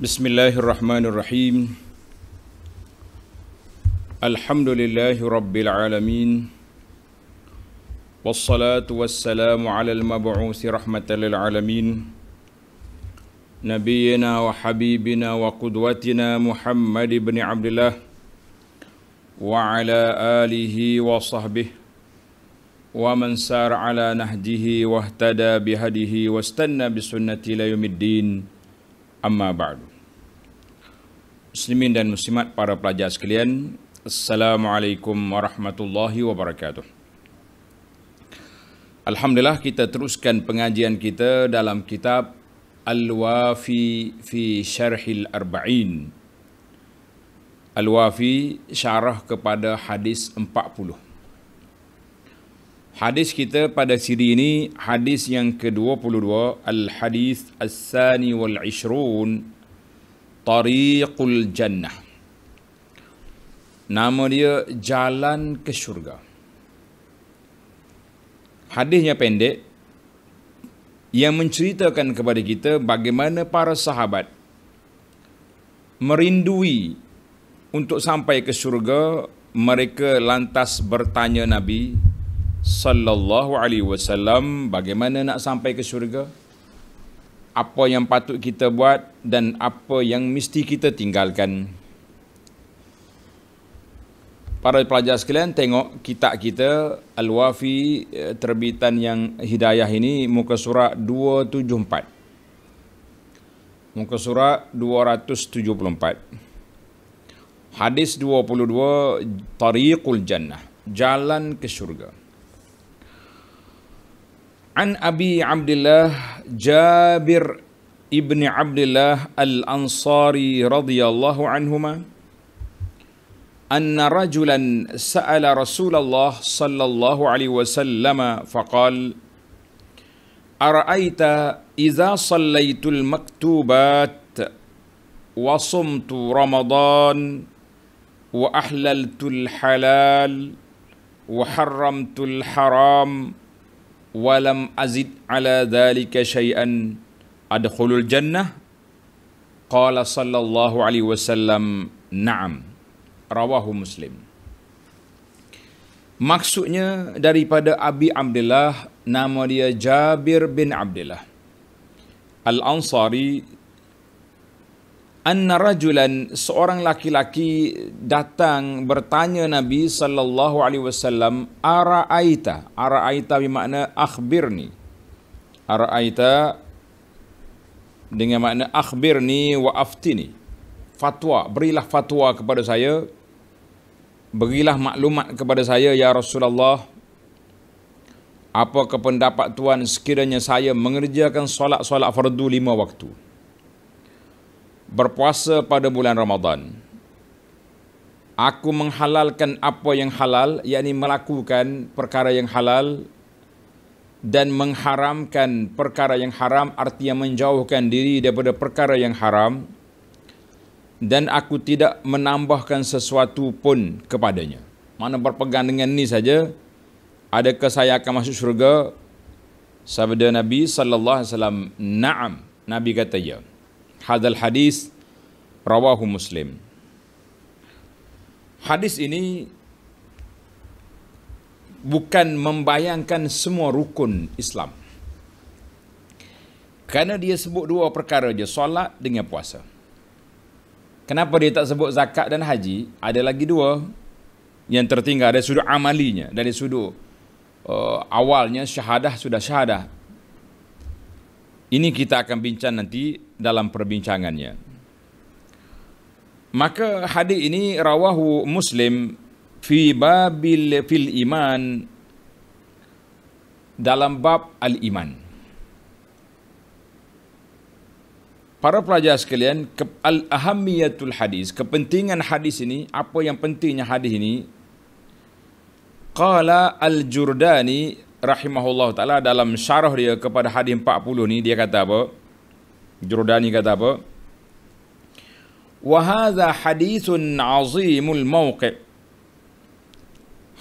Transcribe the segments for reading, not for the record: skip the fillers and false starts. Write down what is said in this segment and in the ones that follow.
Bismillahirrahmanirrahim. Alhamdulillahi rabbil alamin. Wassalatu wassalamu ala al-mab'uthi rahmatan lil alamin. Nabiyyina wa habibina wa qudwatina Muhammad ibn Abdullah wa ala alihi wa sahbihi wa man sara ala nahjihi wa ihtada bihadihi wa istanna bisunnati ila yaumiddin. Amma ba'du. Muslimin dan muslimat, para pelajar sekalian, Assalamualaikum warahmatullahi wabarakatuh. Alhamdulillah, kita teruskan pengajian kita dalam kitab Al-Wafi fi Syarhil Arba'in. Al-Wafi syarah kepada hadis 40. Hadis kita pada siri ini hadis yang ke-22, Al-Hadis As-Sani wal-Ishrun, Tariqul Jannah. Nama dia Jalan ke Syurga. Hadisnya pendek yang menceritakan kepada kita bagaimana para sahabat merindui untuk sampai ke syurga. Mereka lantas bertanya Nabi sallallahu alaihi wasallam, bagaimana nak sampai ke syurga? Apa yang patut kita buat dan apa yang mesti kita tinggalkan. Para pelajar sekalian, tengok kitab kita Al-Wafi, terbitan yang Hidayah ini, muka surat 274. Muka surat 274. Hadis 22, Tariqul Jannah, jalan ke syurga. An Abi Abdullah Jabir ibn Abdullah al-Ansari radhiyallahu anhuma anna rajulan sa'ala Rasulullah sallallahu alaihi wasallam faqal ara'aita idza sallaitul maktubat wa sumtu ramadan wa ahlaltul halal wa harramtul haram walam azid ala dhalika syai'an adkhulul jannah? Qala sallallahu alaihi wasallam na'am. Rawahu Muslim. Maksudnya daripada Abi Abdullah, nama dia Jabir bin Abdullah Al-Ansari, anna rajulan, seorang laki-laki datang bertanya Nabi sallallahu alaihi wasallam, ara'aita. Ara'aita bermakna akhbirni. Ara'aita dengan makna akhbirni wa aftini. Fatwa, berilah fatwa kepada saya. Berilah maklumat kepada saya ya Rasulullah. Apakah pendapat tuan sekiranya saya mengerjakan solat fardu 5 waktu, berpuasa pada bulan Ramadan, aku menghalalkan apa yang halal, yakni melakukan perkara yang halal, dan mengharamkan perkara yang haram, artinya menjauhkan diri daripada perkara yang haram, dan aku tidak menambahkan sesuatu pun kepadanya. Mana berpegang dengan ni saja, adakah saya akan masuk syurga? Sabda Nabi sallallahu alaihi wasallam, na'am. Nabi kata ya. Hadal hadis rawahu Muslim. Hadis ini bukan membayangkan semua rukun Islam, kerana dia sebut 2 perkara je, solat dengan puasa. Kenapa dia tak sebut zakat dan haji? Ada lagi 2 yang tertinggal dari sudut amalinya, dari sudut awalnya syahadah, sudah syahadah. Ini kita akan bincang nanti dalam perbincangannya. Maka hadis ini rawahu Muslim fil iman, dalam bab al-iman. Para pelajar sekalian, al-ahammiyatul hadis, kepentingan hadis ini, apa yang pentingnya hadis ini? Qala al-Jurdani rahimahullah ta'ala dalam syarah dia kepada hadis 40 ni, dia kata apa? Jurdani kata apa? Wa hadha hadithun azimul mawqi'.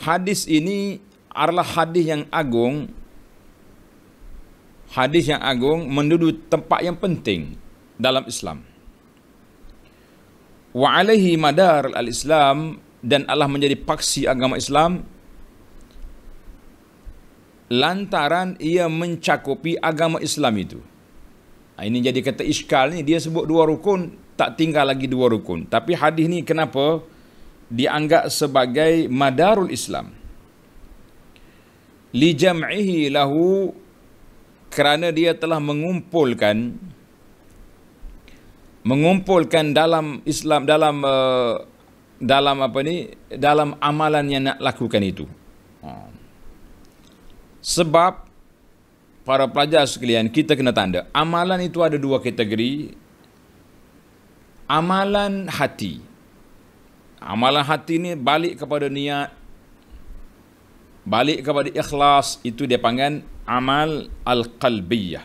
Hadis ini adalah hadis yang agung. Hadis yang agung menduduki tempat yang penting dalam Islam. wa alaihi madar al-Islam, dan Allah menjadi paksi agama Islam lantaran ia mencakupi agama Islam itu. Ini jadi kata iskal ni, dia sebut dua rukun, tak tinggal lagi dua rukun. Tapi hadis ni kenapa dianggap sebagai madarul Islam? Li jam'ihi lahu, kerana dia telah mengumpulkan dalam Islam, dalam apa ni, dalam amalan yang nak lakukan itu. Sebab para pelajar sekalian, kita kena tanda, amalan itu ada dua kategori. Amalan hati. Amalan hati ni balik kepada niat, balik kepada ikhlas, itu dia panggil amal al-qalbiyah.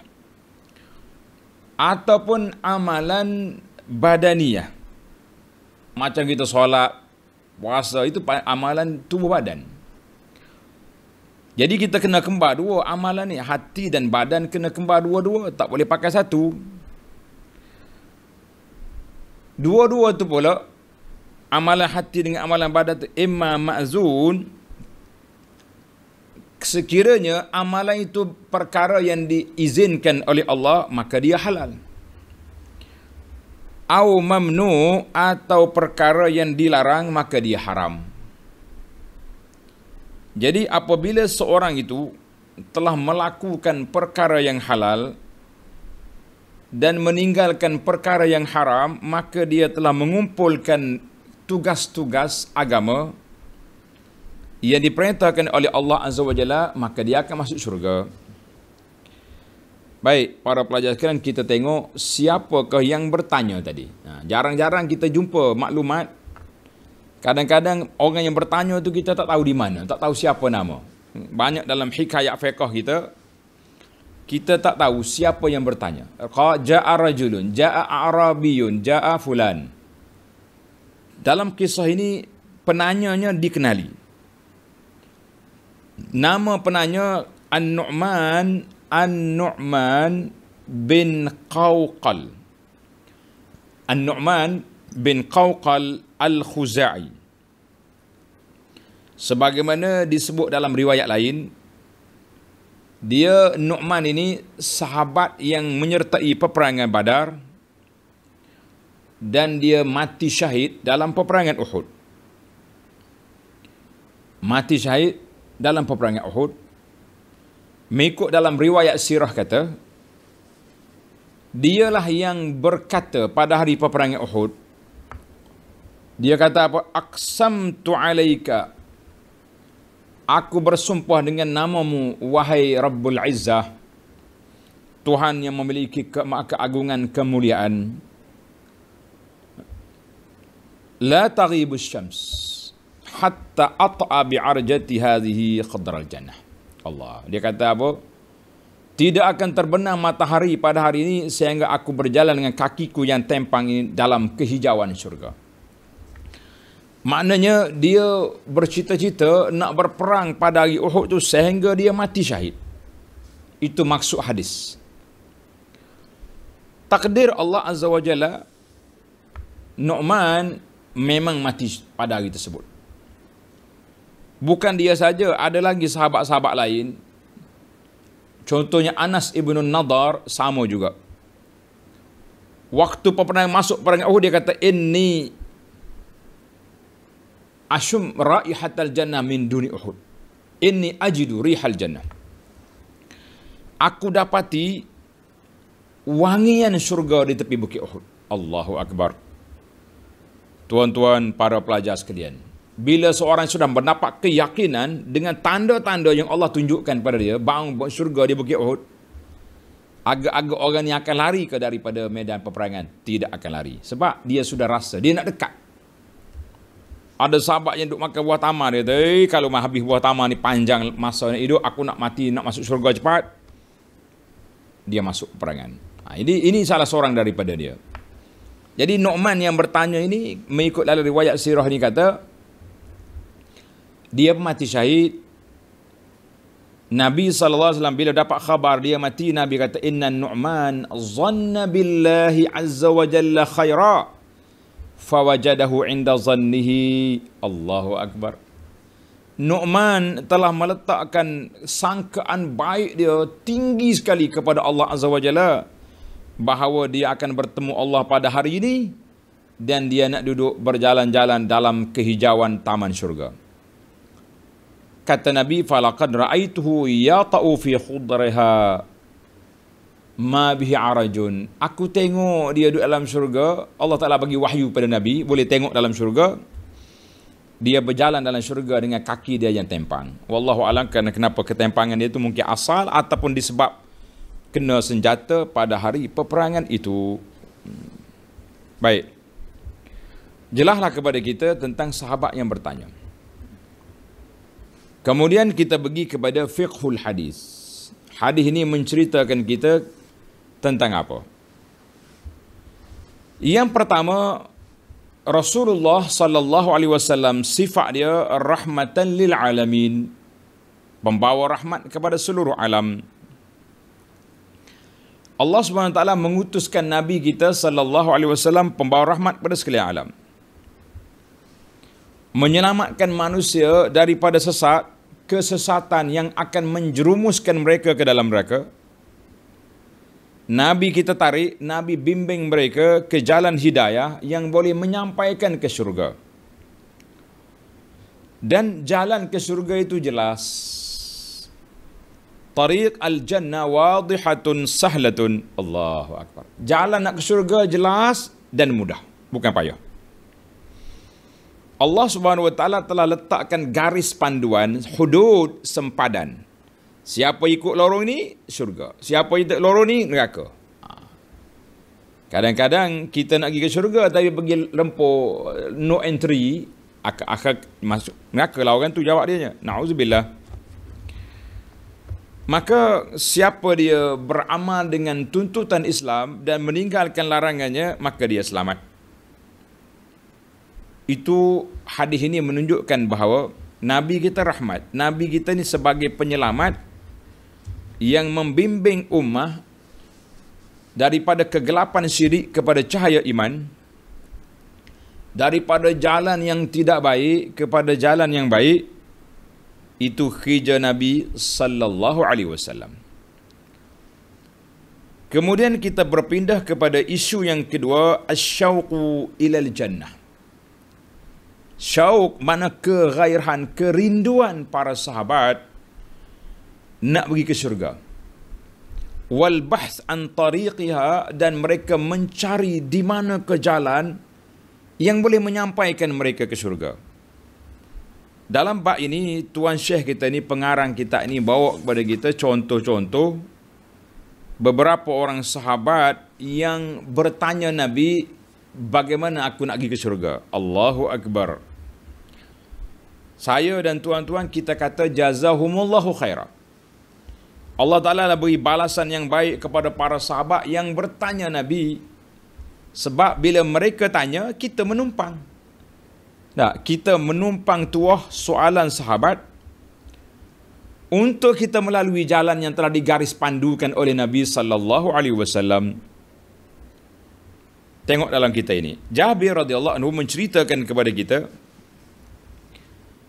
Ataupun amalan badaniyah. Macam kita solat, puasa, itu amalan tubuh badan. Jadi kita kena kembar dua amalan ni, hati dan badan kena kembar dua-dua, tak boleh pakai satu. Dua-dua tu pula, amalan hati dengan amalan badan tu imma ma'zun, sekiranya amalan itu perkara yang diizinkan oleh Allah, maka dia halal. Au mamnu, atau perkara yang dilarang, maka dia haram. Jadi apabila seorang itu telah melakukan perkara yang halal dan meninggalkan perkara yang haram, maka dia telah mengumpulkan tugas-tugas agama yang diperintahkan oleh Allah Azza wa Jalla, maka dia akan masuk syurga. Baik, para pelajar sekalian, kita tengok siapakah yang bertanya tadi. Jarang-jarang kita jumpa maklumat. Kadang-kadang orang yang bertanya tu kita tak tahu di mana, tak tahu siapa nama. Banyak dalam hikayat fiqh kita tak tahu siapa yang bertanya. Ja'a rajulun, ja'a a'rabiyun, ja'a fulan. Dalam kisah ini penanyanya dikenali. Nama penanya An-Nu'man bin Qawqal. An-Nu'man bin Qawqal Al-Khuza'i. Sebagaimana disebut dalam riwayat lain, dia Nu'man ini sahabat yang menyertai peperangan Badar dan dia mati syahid dalam peperangan Uhud. Mati syahid dalam peperangan Uhud. Mengikut dalam riwayat sirah kata, dialah yang berkata pada hari peperangan Uhud, dia kata apa? Aqsamtu alaika, aku bersumpah dengan namamu, wahai Rabbul Izzah, Tuhan yang memiliki keagungan kemuliaan. La taghibus syams hatta at'a bi'arjati hadhihi khadral jannah. Allah, dia kata apa? Tidak akan terbenam matahari pada hari ini sehingga aku berjalan dengan kakiku yang tempang ini dalam kehijauan syurga. Maknanya dia bercita-cita nak berperang pada hari Uhud tu sehingga dia mati syahid. Itu maksud hadis. Takdir Allah Azza wa Jalla, Nu'man memang mati pada hari tersebut. Bukan dia saja, ada lagi sahabat-sahabat lain. Contohnya Anas ibn Nadar sama juga. Waktu peperangan masuk perang Uhud, dia kata, inni ashum raihatal jannah min duni Uhud. Inni ajidu rihal jannah. Aku dapati wangian syurga di tepi bukit Uhud. Allahu Akbar. Tuan-tuan, para pelajar sekalian, bila seorang sudah mendapat keyakinan dengan tanda-tanda yang Allah tunjukkan pada dia, bang syurga di bukit Uhud, agak-agak orang yang akan lari ke daripada medan peperangan? Tidak akan lari. Sebab dia sudah rasa, dia nak dekat. Ada sahabat yang duk makan buah tamar, dia kata, kalau habis buah tamar ni panjang masa hidup, aku nak mati, nak masuk syurga cepat. Dia masuk peperangan. Ini salah seorang daripada dia. Jadi Nu'man yang bertanya ini, mengikut dalam riwayat sirah ni kata, dia mati syahid. Nabi SAW bila dapat khabar dia mati, Nabi kata, inna Nu'man zanna billahi azza wa jalla khaira, fawajadahu inda zannihi. Allahu akbar. Nu'man telah meletakkan sangkaan baik dia tinggi sekali kepada Allah Azza wa Jalla, bahawa dia akan bertemu Allah pada hari ini dan dia nak duduk berjalan-jalan dalam kehijauan taman syurga. Kata Nabi, falaqad ra'aituhu yata'u fi khudriha ma bihi arajun. Aku tengok dia duduk dalam syurga. Allah Ta'ala bagi wahyu pada Nabi, boleh tengok dalam syurga. Dia berjalan dalam syurga dengan kaki dia yang tempang. Wallahu a'lam, kerana kenapa ketempangan dia itu mungkin asal ataupun disebab kena senjata pada hari peperangan itu. Baik. Jelaslah kepada kita tentang sahabat yang bertanya. Kemudian kita pergi kepada fiqhul hadis. Hadis ini menceritakan kita tentang apa? Yang pertama, Rasulullah sallallahu alaihi wasallam sifat dia rahmatan lil alamin, pembawa rahmat kepada seluruh alam. Allah Subhanahu wa taala mengutuskan nabi kita sallallahu alaihi wasallam pembawa rahmat kepada sekalian alam, menyelamatkan manusia daripada kesesatan yang akan menjerumuskan mereka ke dalam neraka. Nabi kita tarik, Nabi bimbing mereka ke jalan hidayah yang boleh menyampaikan ke syurga. Dan jalan ke syurga itu jelas. Tariq al-jannah wadihatun sahlatun. Allahu akbar. Jalan nak ke syurga jelas dan mudah, bukan payah. Allah Subhanahu wa taala telah letakkan garis panduan, hudud, sempadan. Siapa ikut lorong ini, syurga. Siapa ikut lorong ini, neraka. Kadang-kadang kita nak pergi ke syurga tapi pergi lempo no entry, akan masuk neraka lah orang tu jawab dia. Na'udzubillah. Maka siapa dia beramal dengan tuntutan Islam dan meninggalkan larangannya, maka dia selamat. Itu hadis ini menunjukkan bahawa Nabi kita rahmat. Nabi kita ni sebagai penyelamat yang membimbing ummah daripada kegelapan syirik kepada cahaya iman, daripada jalan yang tidak baik kepada jalan yang baik. Itu kerja Nabi sallallahu alaihi wasallam. Kemudian kita berpindah kepada isu yang kedua, asyauqu ilal jannah. Syauq mana kegairahan, kerinduan para sahabat nak pergi ke syurga. Wal bahth an tariqiha, dan mereka mencari di mana ke jalan yang boleh menyampaikan mereka ke syurga. Dalam bab ini, Tuan Syekh kita ni, pengarang kita ni bawa kepada kita contoh-contoh beberapa orang sahabat yang bertanya Nabi, bagaimana aku nak pergi ke syurga? Allahu Akbar. Saya dan tuan-tuan kita kata jazahumullahu khairah. Allah Ta'ala beri balasan yang baik kepada para sahabat yang bertanya Nabi. Sebab bila mereka tanya, kita menumpang. Nah, kita menumpang tuah soalan sahabat untuk kita melalui jalan yang telah digaris pandukan oleh Nabi sallallahu alaihi wasallam. Tengok dalam kita ini. Jabir radhiyallahu anhu menceritakan kepada kita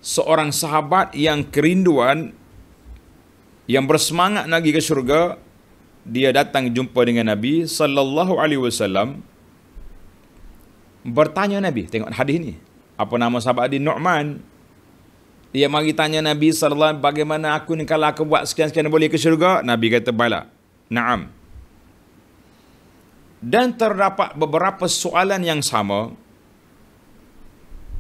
seorang sahabat yang kerinduan, yang bersemangat nak pergi ke syurga. Dia datang jumpa dengan Nabi sallallahu alaihi wasallam, bertanya Nabi. Tengok hadis ni. Apa nama sahabat dia? Nu'man. Dia mari tanya Nabi sallallahu alaihi wasallam, bagaimana aku ni kalau aku buat sekian-sekian boleh ke syurga? Nabi kata bala. Naam. Dan terdapat beberapa soalan yang sama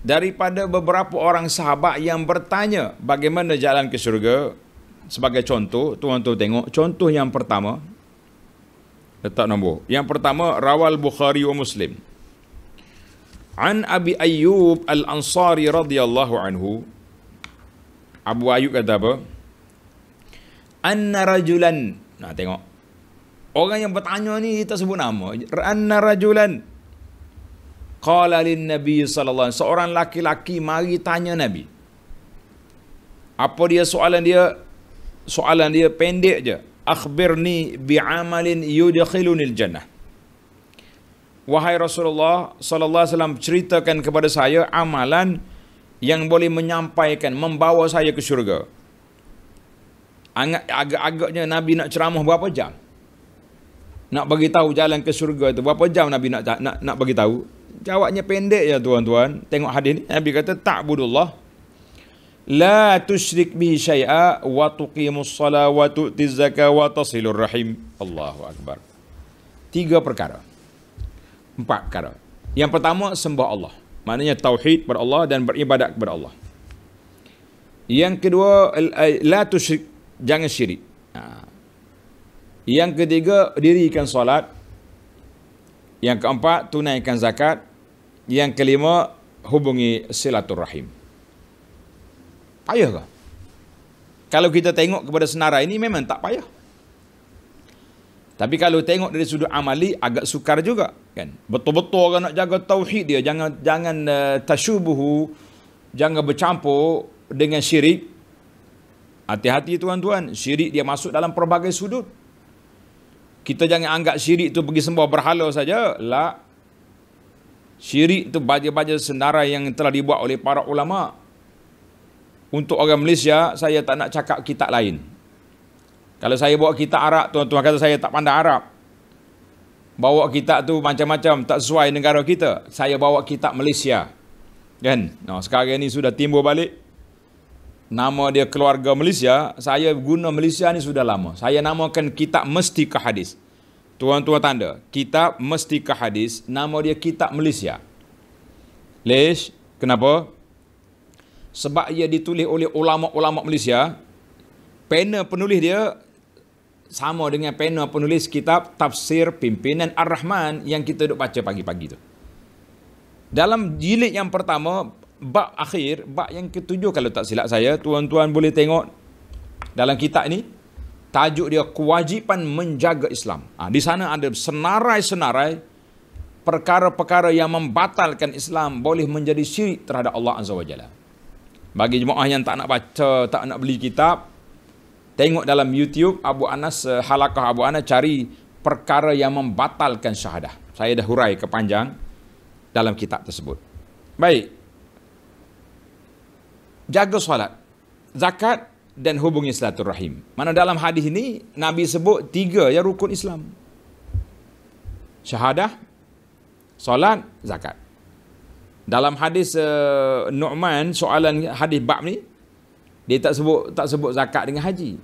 daripada beberapa orang sahabat yang bertanya bagaimana jalan ke syurga. Sebagai contoh, tuan-tuan tengok contoh yang pertama. Letak nombor. Yang pertama, rawal Bukhari wa Muslim. An Abi Ayyub Al-Ansari radhiyallahu anhu. Abu Ayyub kata apa? Anna rajulan. Nah, tengok. Orang yang bertanya ni tak sebut nama. Anna rajulan qala lin Nabi sallallahu alaihi wasallam. Seorang laki-laki mari tanya Nabi. Apa dia soalan dia? Soalan dia pendek je. Akhbirni bi'amalin yudkhilunil jannah. wahai Rasulullah sallallahu alaihi wasallam, ceritakan kepada saya amalan yang boleh menyampaikan, membawa saya ke syurga. Agak-agaknya Nabi nak ceramah berapa jam? Nak bagi tahu jalan ke syurga tu berapa jam Nabi nak bagi tahu? Jawabnya pendek ya tuan-tuan. Tengok hadis ni, Nabi kata ta'budullah la tusyrik bihi syai'a wa tuqimus shalah wa tu'tiz zakah wa tasilur rahim. Allahu akbar. 3 perkara. 4 perkara. Yang pertama, sembah Allah. Maknanya tauhid kepada Allah dan beribadat kepada Allah. Yang kedua, la tusyrik, jangan syirik. Yang ketiga, dirikan solat. Yang keempat, tunaikan zakat. Yang kelima, hubungi silaturrahim. Payah ke? Kalau kita tengok kepada senarai ini memang tak payah. Tapi kalau tengok dari sudut amali agak sukar juga, kan? Betul-betul orang nak jaga tauhid dia, jangan tasyubuhu, jangan bercampur dengan syirik. Hati-hati tuan-tuan, syirik dia masuk dalam pelbagai sudut. Kita jangan anggap syirik tu pergi sembah berhala saja. La. Syirik tu baja-baja senarai yang telah dibuat oleh para ulama. Untuk orang Malaysia, saya tak nak cakap kitab lain. Kalau saya bawa kitab Arab, tuan-tuan kata saya tak pandai Arab. Bawa kitab tu macam-macam, tak sesuai negara kita. Saya bawa kitab Malaysia. Kan? Nah, sekarang ni sudah timbul balik. Nama dia Keluarga Malaysia. Saya guna Malaysia ni sudah lama. Saya namakan kitab Mestika Hadis. Tuan-tuan tanda, kitab Mestika Hadis, nama dia kitab Malaysia. Lesh? Kenapa? Sebab ia ditulis oleh ulama-ulama Malaysia. Pena penulis dia sama dengan pena penulis kitab Tafsir Pimpinan Ar-Rahman yang kita duk baca pagi-pagi tu. Dalam jilid yang pertama, bab akhir, bab yang ke-7 kalau tak silap saya, tuan-tuan boleh tengok dalam kitab ni, tajuk dia kewajipan menjaga Islam. Di sana ada senarai-senarai perkara-perkara yang membatalkan Islam, boleh menjadi syirik terhadap Allah Azza wa Jalla. Bagi jemaah yang tak nak baca, tak nak beli kitab, tengok dalam YouTube Abu Anas, Halaqah Abu Anas, cari perkara yang membatalkan syahadah. Saya dah hurai kepanjang dalam kitab tersebut. Baik. Jaga solat, zakat dan hubungi silaturrahim. Mana dalam hadis ini Nabi sebut 3 ya rukun Islam. Syahadah, solat, zakat. Dalam hadis Nu'man, soalan hadis bab ni, dia tak sebut zakat dengan haji.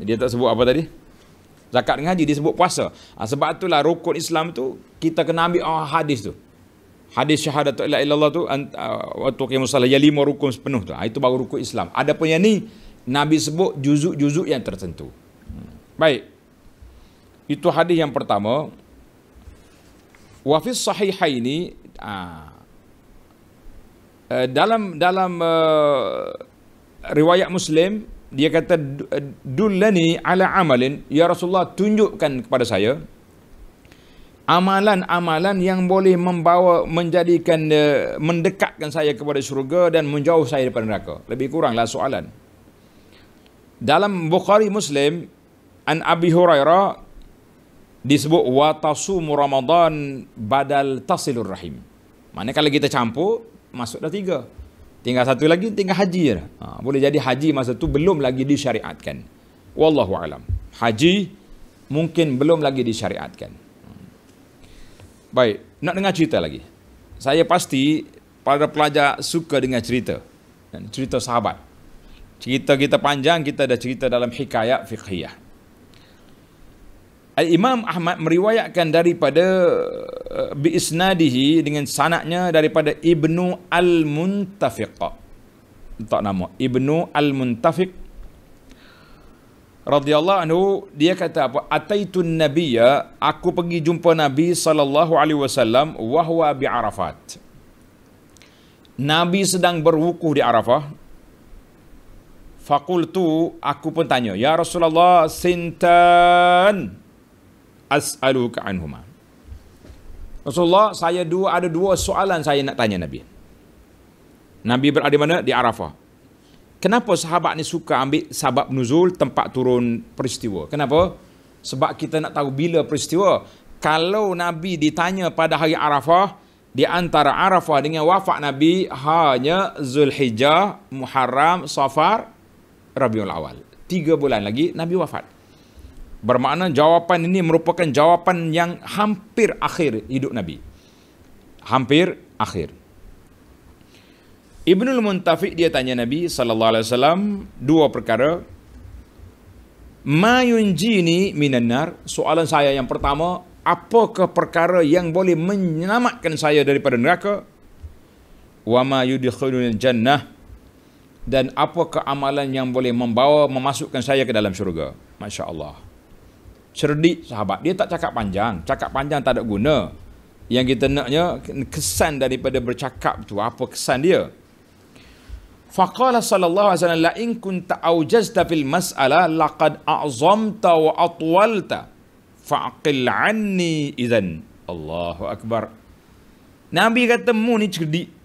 Dia tak sebut apa tadi? Zakat dengan haji, dia sebut puasa. Sebab itulah rukun Islam tu kita kena ambil hadis tu. Hadis syahadatu la ilaha illallah tu wa tuqimus shalah, ya 5 rukun sepenuh tu. Itu baru rukun Islam. Adapun yang ni Nabi sebut juzuk-juzuk yang tertentu. Baik. Itu hadis yang pertama. Wa fi sahihaini, dalam riwayat Muslim, dia kata dullani ala amalin, ya Rasulullah, tunjukkan kepada saya amalan-amalan yang boleh menjadikan mendekatkan saya kepada syurga dan menjauh saya daripada neraka. Lebih kuranglah soalan. Dalam Bukhari Muslim, an Abi Hurairah disebut wa tasumu Ramadan badal tasilur rahim. Maknanya kalau kita campur, masuk dah 3. Tinggal satu lagi, tinggal haji. Boleh jadi haji masa tu belum lagi disyariatkan. Wallahu alam. Haji mungkin belum lagi disyariatkan. Baik, nak dengar cerita lagi. Saya pasti para pelajar suka dengan cerita. Dan cerita sahabat. Cerita kita panjang, kita dah cerita dalam hikayat fiqhiyah. Imam Ahmad meriwayatkan daripada biisnadihi, dengan sanadnya daripada Ibnu Al-Muntafiq. Tak nama Ibnu Al-Muntafiq radhiyallahu anhu, dia kata apa? Ataitun nabiyya, aku pergi jumpa Nabi sallallahu alaihi wasallam wa huwa bi Arafat. Nabi sedang berwukuf di Arafah. Faqultu, aku pun tanya, ya Rasulullah, sintan as'aluka anhuma. Rasulullah, saya ada dua soalan saya nak tanya Nabi. Nabi berada di mana? Di Arafah. Kenapa sahabat ni suka ambil sabab nuzul, tempat turun peristiwa? Kenapa? Sebab kita nak tahu bila peristiwa. Kalau Nabi ditanya pada hari Arafah, di antara Arafah dengan wafat Nabi hanya Zulhijjah, Muharram, Safar, Rabiul Awal. 3 bulan lagi Nabi wafat. Bermakna jawapan ini merupakan jawapan yang hampir akhir hidup Nabi. Hampir akhir. Ibnul Muntafiq dia tanya Nabi sallallahu alaihi wasallam 2 perkara. Ma yunjini minan nar? Soalan saya yang pertama, apakah perkara yang boleh menyelamatkan saya daripada neraka? Wa ma yudkhilunil jannah? Dan apakah amalan yang boleh memasukkan saya ke dalam syurga? Masya-Allah. Cerdik sahabat, dia tak cakap panjang. Cakap panjang tak ada guna. Yang kita naknya kesan daripada bercakap tu, apa kesan dia? Faqala sallallahu alaihi wasallam, la in kunta aujazta fil mas'alah laqad a'zamta wa atwalta fa'qil anni idzan. Allahu akbar. Nabi kata, mu ni cerdik.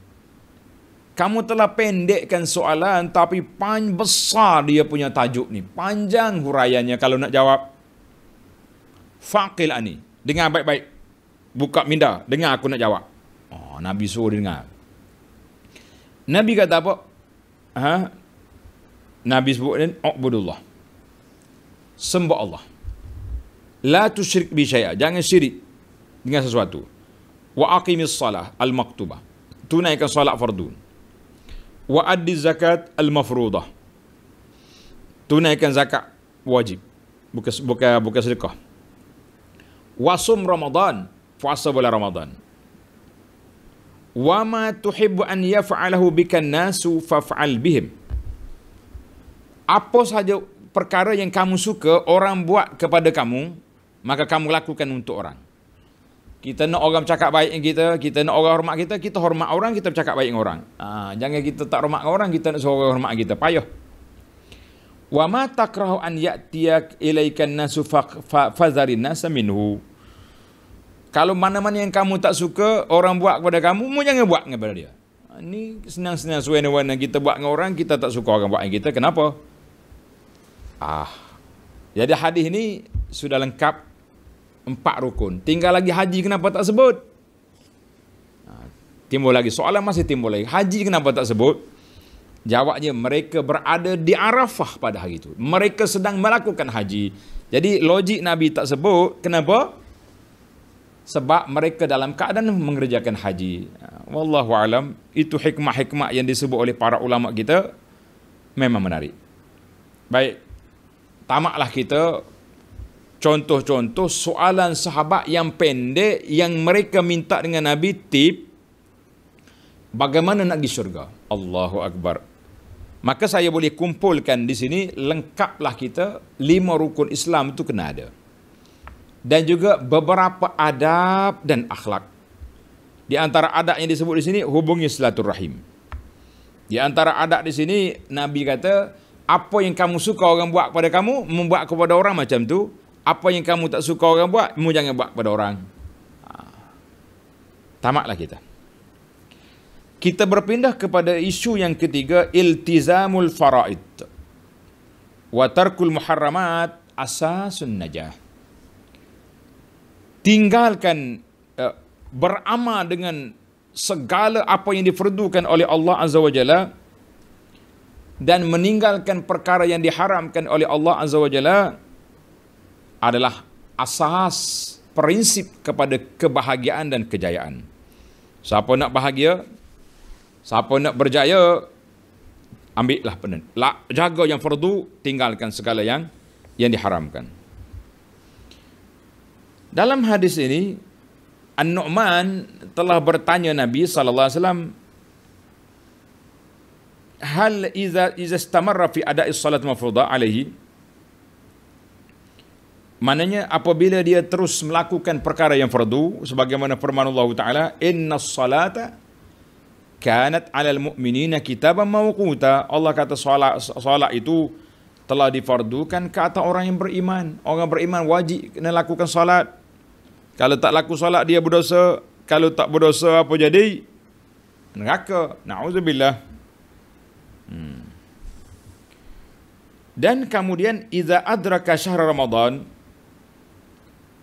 Kamu telah pendekkan soalan, tapi besar dia punya tajuk ni. Panjang huraiannya kalau nak jawab. Faqil anni. Dengar baik-baik. Buka minda. Dengar aku nak jawab. Oh, Nabi suruh dia dengar. Nabi kata apa? Nabi sebut ni, U'budullah. Sembah Allah. La tusyrik bi syai'a. Jangan syirik dengan sesuatu. Wa aqimis salah al-maktubah. Tunaikan salat fardu. Wa addi zakat al-mafruḍah. Tunaikan zakat wajib. Bukan sedekah. Wa sum Ramadan. Puasa bulan Ramadan. Wa ma tuhibbu an yaf'alahu bikan nasu faf'al bihim. Apa sahaja perkara yang kamu suka orang buat kepada kamu, maka kamu lakukan untuk orang. Kita nak orang bercakap baik dengan kita, kita nak orang hormat kita hormat orang, kita bercakap baik dengan orang. Jangan kita tak hormat orang, kita nak suruh orang hormat kita. Payah. Wa ma takrahu an ya'tiyak ilaikan nasu fazarin nasa minhu. Kalau mana-mana yang kamu tak suka orang buat kepada kamu, mu jangan buat kepada dia. Ini senang-senang suena-wena kita buat dengan orang, kita tak suka orang buat dengan kita. Kenapa? Jadi hadis ini sudah lengkap 4 rukun. Tinggal lagi haji, kenapa tak sebut? Timbul lagi soalan, masih timbul lagi. Haji kenapa tak sebut? Jawabnya, mereka berada di Arafah pada hari itu. Mereka sedang melakukan haji. Jadi logik Nabi tak sebut. Kenapa? Sebab mereka dalam keadaan mengerjakan haji. Wallahu alam, itu hikmah-hikmah yang disebut oleh para ulama kita memang menarik. Baik, tamaklah kita contoh-contoh soalan sahabat yang pendek yang mereka minta dengan Nabi tip bagaimana nak pergi syurga. Allahu akbar. Maka saya boleh kumpulkan di sini, lengkaplah kita 5 rukun Islam itu kena ada. Dan juga beberapa adab dan akhlak. Di antara adab yang disebut di sini, hubungi silaturahim. Di antara adab di sini, Nabi kata, apa yang kamu suka orang buat kepada kamu, membuat kepada orang macam tu. Apa yang kamu tak suka orang buat, kamu jangan buat kepada orang. Tamatlah kita. Kita berpindah kepada isu yang ketiga, iltizamul faraid. Wa tarkul muharramat asasun najah. Tinggalkan beramal dengan segala apa yang difardukan oleh Allah Azza wa Jalla dan meninggalkan perkara yang diharamkan oleh Allah Azza wa Jalla adalah asas prinsip kepada kebahagiaan dan kejayaan. Siapa nak bahagia, siapa nak berjaya, ambillah penan. Jaga yang fardu, tinggalkan segala yang diharamkan. Dalam hadis ini, An-Nu'man telah bertanya Nabi sallallahu alaihi wasallam, hal iza istamarra fi ada'i salat mafruḍah alaihi? Maknanya apabila dia terus melakukan perkara yang fardu sebagaimana firman Allah Taala, innas salata kanat 'alal mu'minina kitaban mawquta. Allah kata salat itu telah difardukan ke atas orang yang beriman. Orang beriman wajib kena lakukan salat. Kalau tak laku salat dia berdosa. Kalau tak berdosa apa jadi? Neraka. Na'udzubillah. Dan kemudian idza adraka syahr Ramadan,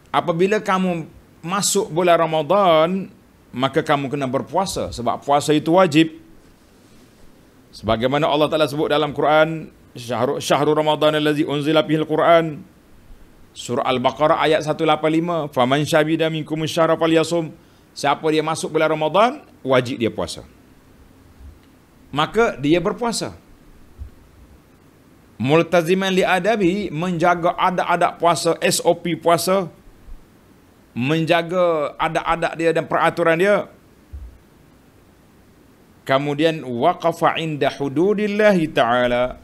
apabila kamu masuk bulan Ramadan, maka kamu kena berpuasa. Sebab puasa itu wajib. Sebagaimana Allah Ta'ala sebut dalam Quran, Syahrul Ramadan allazi unzila fihil Quran. Surah Al-Baqarah ayat 185. Faman syahida minkum syahra falyasum. Siapa dia masuk bulan Ramadan, wajib dia puasa. Maka dia berpuasa. Multaziman li adabi, menjaga adab-adab puasa, SOP puasa, menjaga adab-adab dia dan peraturan dia. Kemudian waqafa inda hududillahi ta'ala.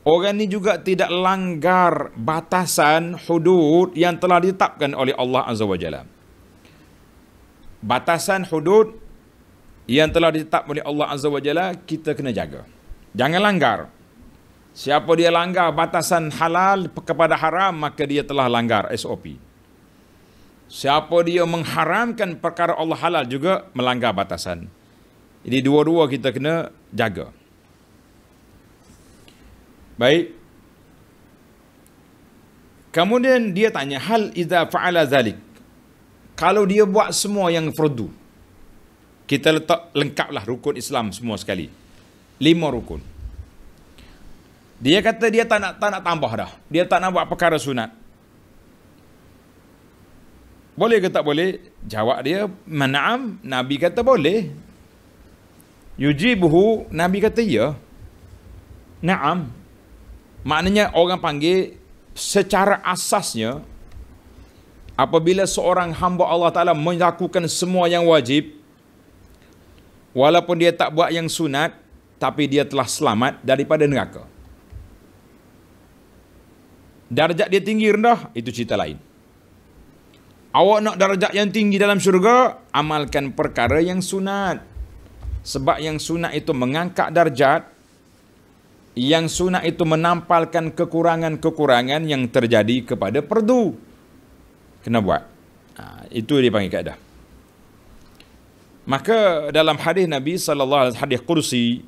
Orang ni juga tidak langgar batasan hudud yang telah ditetapkan oleh Allah Azza wa Jalla. Batasan hudud yang telah ditetapkan oleh Allah Azza wa Jalla, kita kena jaga. Jangan langgar. Siapa dia langgar batasan halal kepada haram, maka dia telah langgar SOP. Siapa dia mengharamkan perkara Allah halal juga melanggar batasan. Jadi dua-dua kita kena jaga. Baik. Kemudian dia tanya, hal idza fa'ala zalik. Kalau dia buat semua yang fardu. Kita letak lengkaplah rukun Islam semua sekali. 5 rukun. Dia kata dia tak nak tambah dah. Dia tak nak buat perkara sunat. Boleh ke tak boleh? Jawab dia, "Na'am." Nabi kata boleh. Yujibuhu, Nabi kata ya. Na'am. Maknanya orang panggil secara asasnya, apabila seorang hamba Allah Ta'ala melakukan semua yang wajib, walaupun dia tak buat yang sunat, tapi dia telah selamat daripada neraka. Darjat dia tinggi rendah, itu cerita lain. Awak nak darjat yang tinggi dalam syurga, amalkan perkara yang sunat. Sebab yang sunat itu mengangkat darjat, yang sunat itu menampalkan kekurangan-kekurangan yang terjadi kepada fardu. Kena buat. Itu dia panggil kaedah. Maka dalam hadis Nabi SAW, hadis kursi,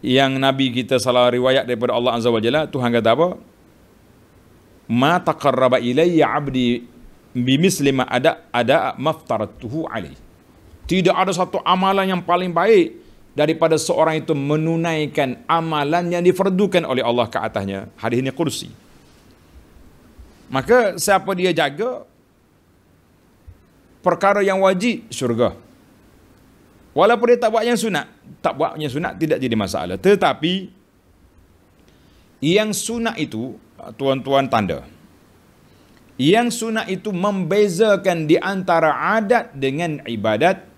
yang Nabi kita salah riwayat daripada Allah Azza wa Jalla, Tuhan kata apa? Ma taqarraba ilayya 'abdi bimisli ma ada maftaratuhu alaih. Tidak ada satu amalan yang paling baik daripada seorang itu menunaikan amalan yang difardukan oleh Allah ke atasnya. Hadis ini kursi. Maka siapa dia jaga perkara yang wajib, syurga. Walaupun dia tak buat yang sunat. Tak buat yang sunat tidak jadi masalah. Tetapi yang sunat itu, tuan-tuan tanda, yang sunat itu membezakan di antara adat dengan ibadat.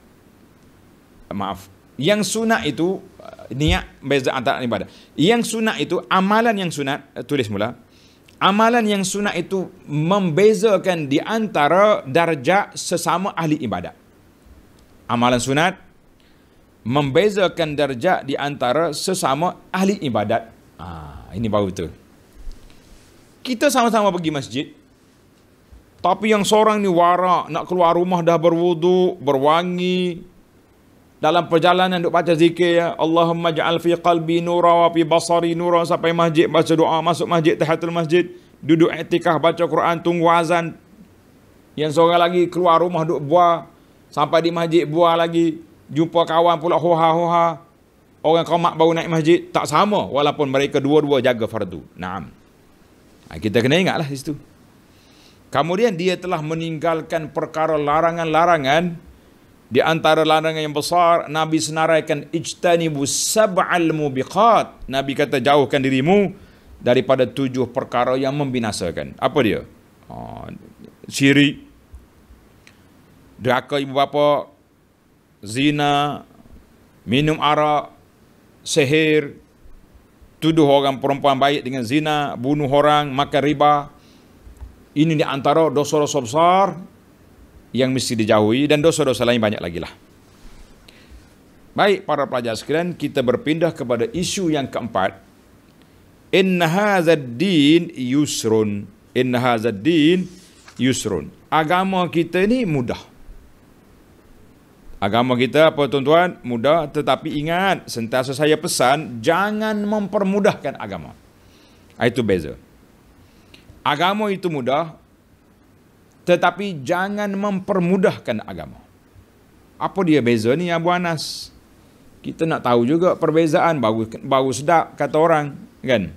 Yang sunat itu niat beza antara ibadat. Yang sunat itu, amalan yang sunat, tulis mula. Amalan yang sunat itu membezakan di antara darjat sesama ahli ibadat. Amalan sunat membezakan darjat di antara sesama ahli ibadat. Ini baru betul. Kita sama-sama pergi masjid, tapi yang seorang ni warak, nak keluar rumah dah berwuduk, berwangi, dalam perjalanan duk baca zikir, ya Allahumma ja'al fi qalbi nura wa fi basari nura, sampai masjid baca doa, masuk masjid tahiyatul masjid, duduk i'tikaf baca Quran, tunggu azan. Yang seorang lagi keluar rumah duk buah, sampai di masjid buah lagi, jumpa kawan pula hoha-hoha. Orang qamat baru naik masjid, tak sama walaupun mereka dua-dua jaga fardu. Naam. Kita kena ingatlah di situ. Kemudian dia telah meninggalkan perkara larangan-larangan. Di antara larangan yang besar, Nabi senaraikan ijtanibu sab'al mubiqat. Nabi kata jauhkan dirimu daripada 7 perkara yang membinasakan. Apa dia? Syirik, derhaka ibu bapa, zina, minum arak, sihir, tuduh orang perempuan baik dengan zina, bunuh orang, makan riba. Ini di antara dosa-dosa besar yang mesti dijauhi, dan dosa-dosa lain banyak lagi lah. Baik para pelajar sekalian, kita berpindah kepada isu yang keempat. Inna hadzal din yusrun. Inna hadzal din yusrun. Agama kita ni mudah. Agama kita apa tuan-tuan? Mudah, tetapi ingat, sentiasa saya pesan, jangan mempermudahkan agama. Itu beza. Agama itu mudah, tetapi jangan mempermudahkan agama. Apa dia beza ni Abu Anas? Kita nak tahu juga perbezaan, baru sedap kata orang, kan?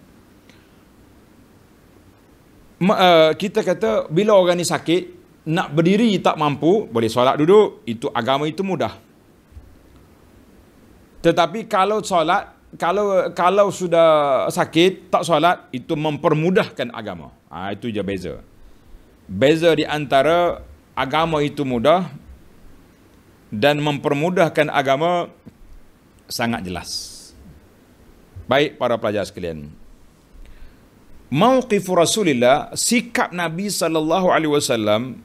Kita kata bila orang ni sakit, nak berdiri tak mampu, boleh solat duduk, itu agama itu mudah. Tetapi kalau solat, kalau sudah sakit tak solat, itu mempermudahkan agama. Itu je beza. Beza di antara agama itu mudah dan mempermudahkan agama sangat jelas. Baik para pelajar sekalian, mauqif Rasulullah, sikap Nabi sallallahu alaihi wasallam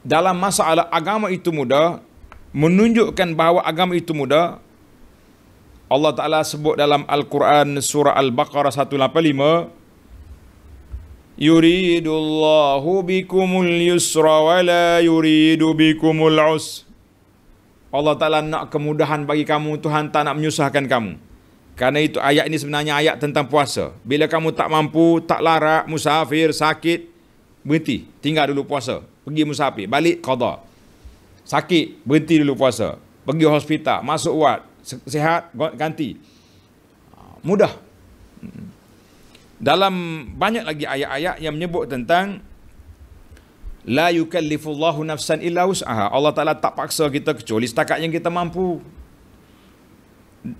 dalam masalah agama itu mudah, menunjukkan bahawa agama itu mudah. Allah Ta'ala sebut dalam Al-Quran surah Al-Baqarah 185, yuridullahu bikumul yusra wa la yuridu bikumul usra. Allah Ta'ala nak kemudahan bagi kamu, Tuhan tak nak menyusahkan kamu. Karena itu ayat ini sebenarnya ayat tentang puasa. Bila kamu tak mampu, tak larat, musafir, sakit, berhenti, tinggal dulu puasa. Pergi musafir, balik qada. Sakit, berhenti dulu puasa. Pergi hospital, masuk ward, sihat, ganti. Mudah. Dalam banyak lagi ayat-ayat yang menyebut tentang la yukallifullahu nafsan illa wus'aha. Allah Ta'ala tak paksa kita kecuali setakat yang kita mampu.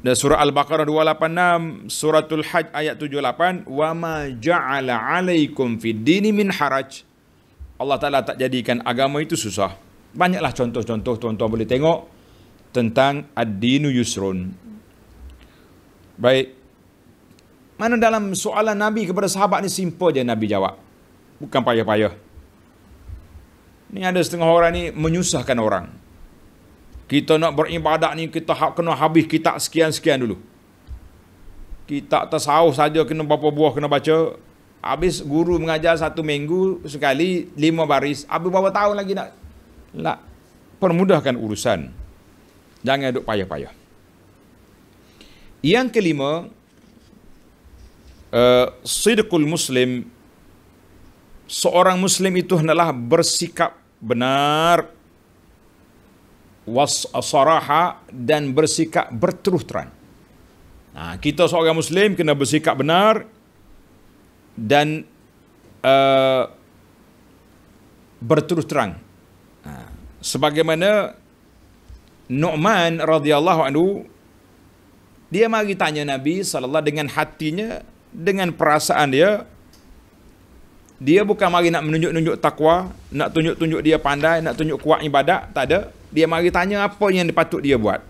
Surah Al-Baqarah 286, Suratul Hajj ayat 78, wa ma ja'ala 'alaikum fid dini min haraj. Allah Ta'ala tak jadikan agama itu susah. Banyaklah contoh-contoh tuan-tuan boleh tengok tentang ad-dinu yusrun. Baik. Mana dalam soalan Nabi kepada sahabat ni simple je Nabi jawab. Bukan payah-payah. Ni ada setengah orang ni menyusahkan orang. Kita nak beribadat ni, kita kena habis kitab sekian-sekian dulu. Kitab tasawuf saja kena berapa buah kena baca. Habis guru mengajar 1 minggu sekali 5 baris. Habis berapa tahun lagi nak permudahkan urusan. Jangan duk payah-payah. Yang kelima, sidqul muslim. Seorang muslim itu hendaklah bersikap benar, wasaraha, dan bersikap berterus terang. Kita seorang muslim kena bersikap benar dan berterus terang. Sebagaimana Nu'man radhiyallahu anhu, dia mari tanya Nabi sallallahu dengan hatinya, dengan perasaan dia. Dia bukan mari nak menunjuk-nunjuk takwa, nak tunjuk-tunjuk dia pandai, nak tunjuk kuat ibadat, tak ada. Dia mari tanya apa yang patut dia buat.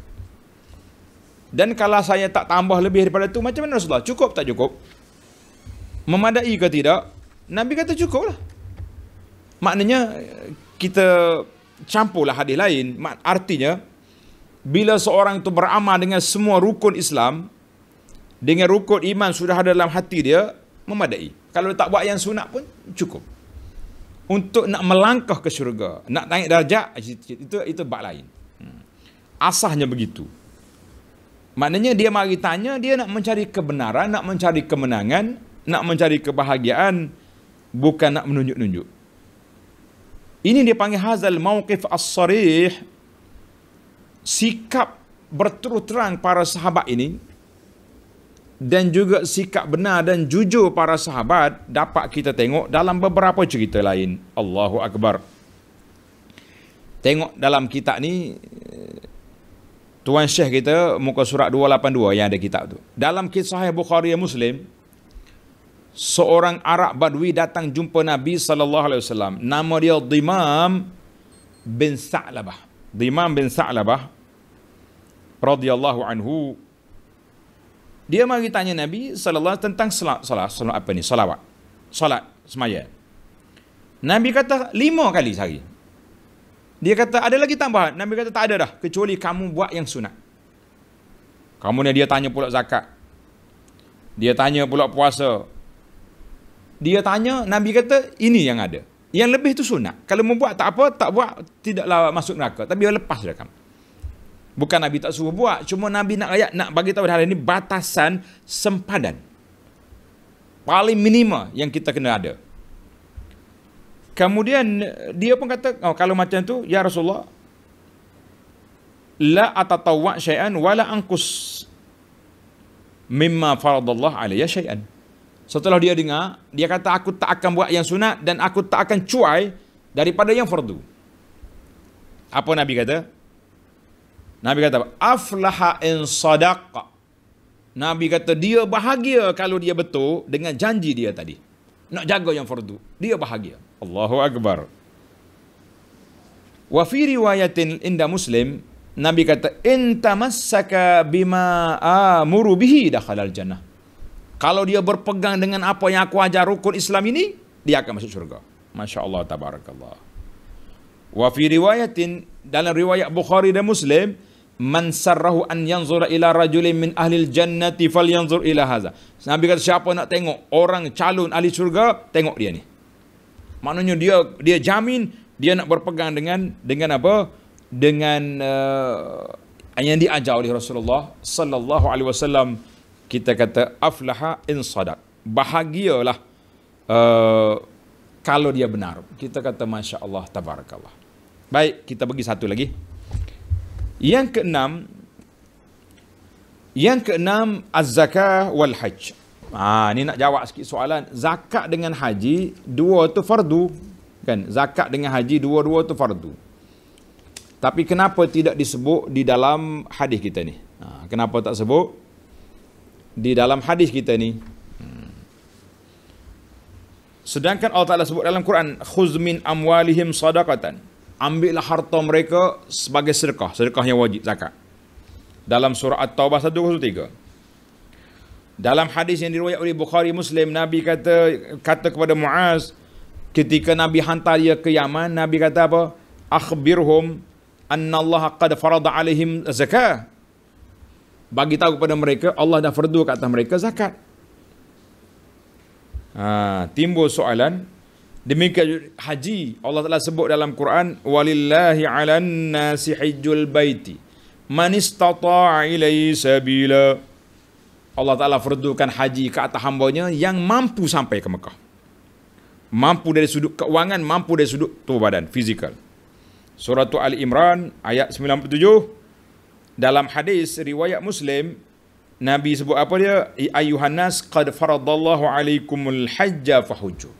Dan kalau saya tak tambah lebih daripada itu, macam mana Rasulullah? Cukup tak cukup? Memadai ke tidak? Nabi kata cukup lah. Maknanya kita campurlah hadis lain. Artinya, bila seorang itu beramal dengan semua rukun Islam, dengan rukun iman sudah ada dalam hati dia, memadai. Kalau tak buat yang sunat pun cukup. Untuk nak melangkah ke syurga, nak naik darjat, itu bab lain. Asasnya begitu. Maknanya dia mari tanya, dia nak mencari kebenaran, nak mencari kemenangan, nak mencari kebahagiaan, bukan nak menunjuk-nunjuk. Ini dia panggil hazal mauqif as-sarih. Sikap berterus terang para sahabat ini dan juga sikap benar dan jujur para sahabat dapat kita tengok dalam beberapa cerita lain. Allahu Akbar. Tengok dalam kitab ni, Tuan Syekh kita muka surat 282 yang ada kitab tu. Dalam kisah Bukhari dan Muslim, seorang Arab Badui datang jumpa Nabi sallallahu alaihi wasallam. Nama dia Dimam bin Sa'labah. Dimam bin Sa'labah radhiyallahu anhu. Dia mari tanya Nabi sallallahu tentang salat apa ni? Salawat. Salat semaya. Nabi kata 5 kali sehari. Dia kata ada lagi tambahan. Nabi kata tak ada dah kecuali kamu buat yang sunat. Kemudian dia tanya pula zakat. Dia tanya pula puasa. Dia tanya, Nabi kata ini yang ada. Yang lebih tu sunat. Kalau membuat tak apa, tak buat tidaklah masuk neraka. Tapi lepas dah kamu. Bukan Nabi tak suruh buat, cuma Nabi nak bagi tahu hal ini batasan sempadan. Paling minima yang kita kena ada. Kemudian dia pun kata, oh, kalau macam tu, ya Rasulullah, la atatawwa syai'an wala anqus mimma faradallah alayya syai'an. Setelah dia dengar, dia kata, aku tak akan buat yang sunat dan aku tak akan cuai daripada yang fardu. Apa Nabi kata? Nabi kata, aflaha in sadaqa. Nabi kata, dia bahagia kalau dia betul dengan janji dia tadi. Nak jaga yang fardu. Dia bahagia. Allahu Akbar. Wa fi riwayatin inda Muslim, Nabi kata, in tamassaka bima amuru bihi dakhalal jannah. Kalau dia berpegang dengan apa yang aku ajar rukun Islam ini, dia akan masuk syurga. Masya Allah, tabarakallah. Wa fi riwayatin, dalam riwayat Bukhari dan Muslim, man sarrahu an yanzura ila rajulin min ahlil jannati falyanzur ila hadza. Nabi kata, siapa nak tengok orang calon ahli syurga, tengok dia ni. Maknanya dia jamin dia nak berpegang dengan apa? Dengan yang diajar oleh Rasulullah sallallahu alaihi wasallam. Kita kata aflaha in sadaq. Bahagialah kalau dia benar. Kita kata masya Allah, tabarakallah. Baik, kita bagi satu lagi. Yang keenam az-zakah wal hajj. Ini nak jawab sikit soalan. Zakat dengan haji, dua tu fardu, kan? Zakat dengan haji dua-dua tu fardu. Tapi kenapa tidak disebut di dalam hadis kita ni? Kenapa tak sebut di dalam hadis kita ni? Sedangkan Allah Ta'ala sebut dalam Quran, khuz min amwalihim sadaqatan. Ambillah harta mereka sebagai sedekah. Sedekah yang wajib, zakat. Dalam surah At-Taubah 103. Dalam hadis yang diriwayat oleh Bukhari Muslim, Nabi kata kepada Muaz, ketika Nabi hantar dia ke Yaman, Nabi kata apa? Akhbirhum anna Allah qad farada alaihim zakah. Bagi tahu kepada mereka, Allah dah fardu ke atas mereka zakat. Timbul soalan, demikian haji, Allah Ta'ala sebut dalam Quran, walillahi 'alan nasi hajjul baiti man istata'a ilaihi sabila. Allah Ta'ala fardukan haji ke atas hambanya yang mampu sampai ke Mekah. Mampu dari sudut keuangan, mampu dari sudut tubuh badan, fizikal. Surah Ali Imran ayat 97. Dalam hadis riwayat Muslim, Nabi sebut apa dia? Ayyuhan nas qad faradallahu alaikumul hajja fahujju.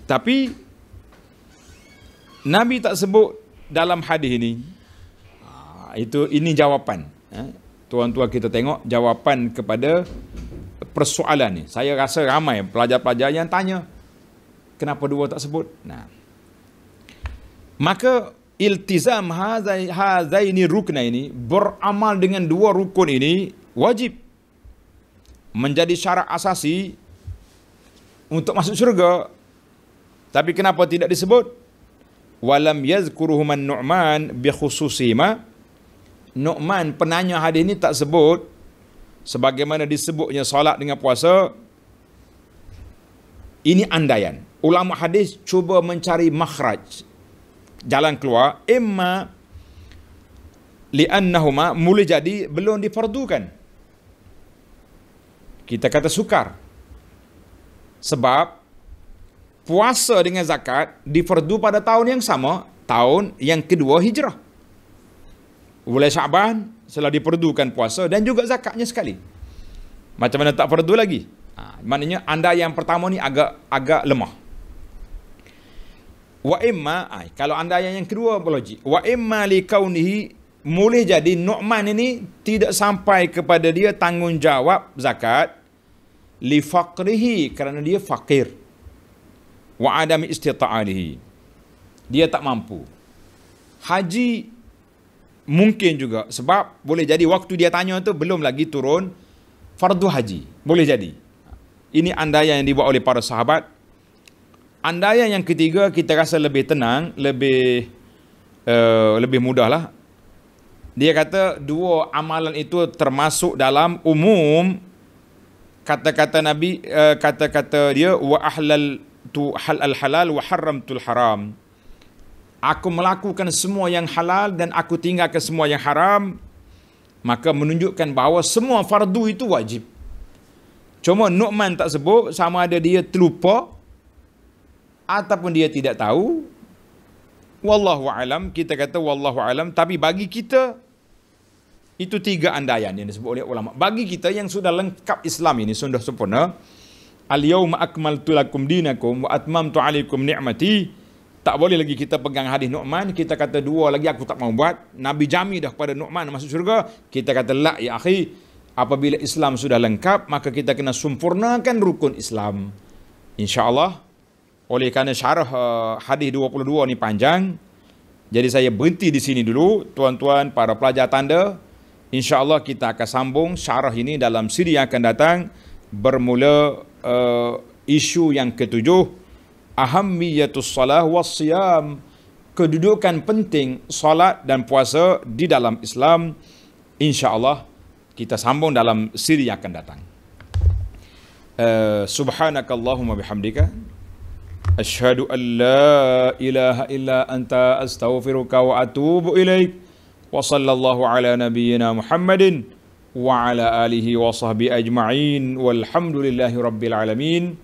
Tapi Nabi tak sebut dalam hadis ini. Ini jawapan. Tuan-tuan, kita tengok jawapan kepada persoalan ni. Saya rasa ramai pelajar-pelajar yang tanya, kenapa dua tak sebut? Maka iltizam hazaini rukna ini, beramal dengan dua rukun ini wajib, menjadi syarat asasi untuk masuk syurga. Tapi kenapa tidak disebut? Walam yazkuruhum an-Nu'man bi khususihima. Nu'man penanya hadis ini tak sebut sebagaimana disebutnya solat dengan puasa. Ini andaian. Ulama hadis cuba mencari makhraj, jalan keluar, imma li'annahuma, boleh jadi belum difardukan. Kita kata sukar. Sebab puasa dengan zakat difardu pada tahun yang sama, tahun yang kedua hijrah. Bulan Syaban telah diperdukan puasa dan juga zakatnya sekali. Macam mana tak fardu lagi? Maknanya anda yang pertama ni agak lemah. Wa imma, kalau anda yang kedua berlogik, wa imma li kaunihi, boleh jadi Nu'man ini tidak sampai kepada dia tanggungjawab zakat li faqrihi, kerana dia fakir, wa adami istita'alihi, dia tak mampu. Haji mungkin juga, sebab boleh jadi waktu dia tanya tu belum lagi turun fardu haji. Boleh jadi. Ini andaian yang dibuat oleh para sahabat. Andaian yang ketiga kita rasa lebih tenang, lebih mudahlah. Dia kata dua amalan itu termasuk dalam umum kata-kata Nabi, kata-kata dia, wa ahlal tu halal halal wa haramtul haram. Aku melakukan semua yang halal dan aku tinggalkan semua yang haram. Maka menunjukkan bahawa semua fardu itu wajib. Cuma Nu'man tak sebut, sama ada dia terlupa ataupun dia tidak tahu, wallahu alam, kita kata wallahu alam. Tapi bagi kita itu 3 andaian yang disebut oleh ulama. Bagi kita yang sudah lengkap Islam ini, sudah sempurna, al-yawma akmaltu lakum dinakum wa atmamtu alaikum ni'mati. Tak boleh lagi kita pegang hadis Nu'man, kita kata 2 lagi aku tak mau buat. Nabi jami dah kepada Nu'man masuk syurga. Kita kata la ya akhi, apabila Islam sudah lengkap, maka kita kena sempurnakan rukun Islam. InsyaAllah, oleh kerana syarah hadis 22 ni panjang, jadi saya berhenti di sini dulu. Tuan-tuan, para pelajar tanda, InsyaAllah kita akan sambung syarah ini dalam siri yang akan datang, bermula isu yang ke-7, ahammiyatus salah wassiyam, kedudukan penting salat dan puasa di dalam Islam. InsyaAllah kita sambung dalam siri yang akan datang. Subhanakallahumma bihamdika asyhadu an la ilaha illa anta astaghfiruka wa atubu ilaik. Wa sallallahu ala nabiyyina Muhammadin wa ala alihi wa sahbihi ajma'in walhamdulillahi rabbil alamin.